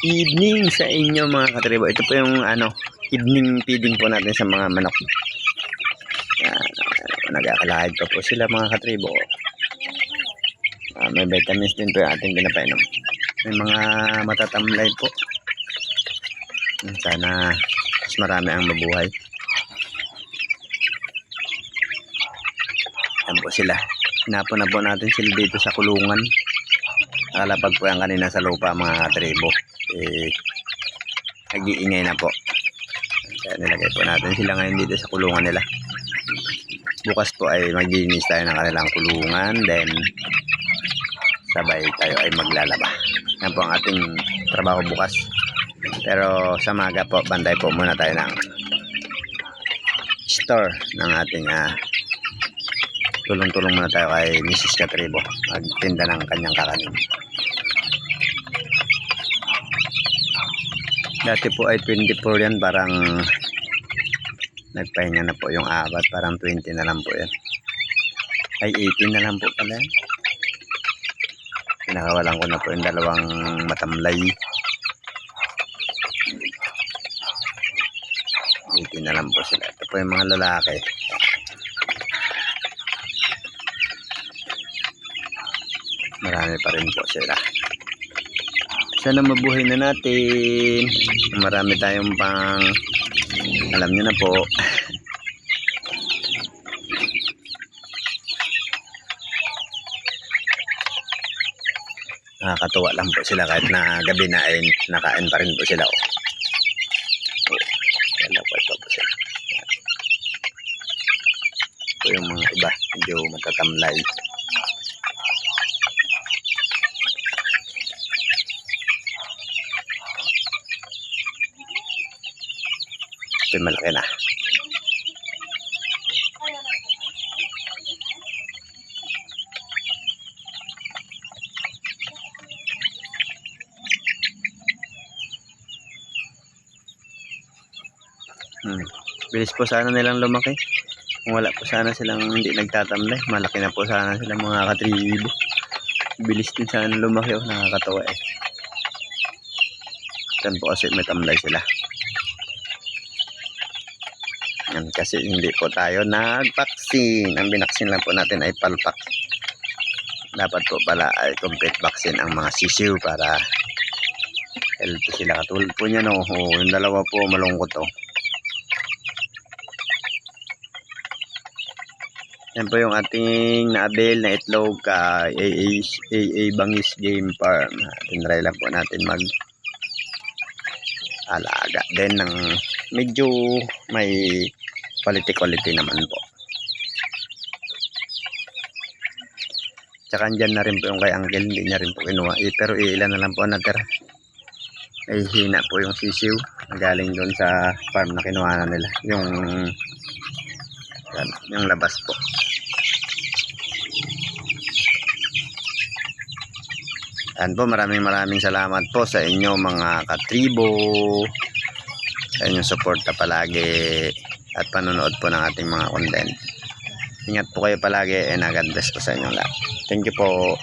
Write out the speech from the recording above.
evening sa inyo mga katribo. Ito po yung evening feeding po natin sa mga manok. Yan, nag-aalahad pa po sila mga katribo. May vitamins din po yung ating pinapainom. May mga matatamlay po. Sana mas marami ang mabuhay. Yan po sila. Hinapon na po natin sila dito sa kulungan. Nakalapag po yan kanina sa lupa mga katribo. Nag-iingay na po. Kaya nilagay po natin sila ngayon dito sa kulungan nila. Bukas po ay maglinis tayo ng kanilang kulungan. Then sabay tayo ay maglalaba. Yan po ang ating trabaho bukas. Pero sa maga po, banday po muna tayo ng store ng ating tulong-tulong muna tayo kay Mrs. Katribo. Magtinda ng kanyang kakanin. Dati po ay 24 yan, parang nagpahinga na po yung apat, parang 20 na lang po yan. Ay 18 na lang po pala yan. Pinakawalan ko na po yung dalawang matamlay. 18 na lang po sila. Ito po yung mga lalaki. Marami pa rin po sila. Sana mabuhay na natin. Marami tayong pang alam nyo na po. Nakakatuwa lang po sila kahit na gabi na ay nakain pa rin po sila. Lalapay pa po sila. Ito yung mga iba. Medyo matatamlay. Ito malaki na. Bilis po sana nilang lumaki. Kung wala po sana silang hindi nagtatamlay, malaki na po sana sila mga katribo. Bilis din sana lumaki. Nakakatawa eh. Yan po kasi may tamlay sila. Yan, kasi hindi po tayo nag-vaccine. Ang binaksin lang po natin ay palpak. Dapat po pala ay complete vaccine ang mga sisiw para healthy sila. Katulad po niya yung dalawa po malungkot Yan po yung ating naabel na itlog AA Bangis Game Farm. Tinry lang po natin mag alaga din ng medyo may quality naman po. Tsaka dyan na rin po yung kay Uncle, hindi niya rin po kinuha. Pero ilan na lang po natira. Ay hina po yung sisiw. Galing doon sa farm na kinuha na nila. Yung labas po. Yan po, maraming salamat po sa inyo mga katribo. Sa inyong suporta palagi at panonood po ng ating mga content. Ingat po kayo palagi and God bless po sa inyong lahat. Thank you po.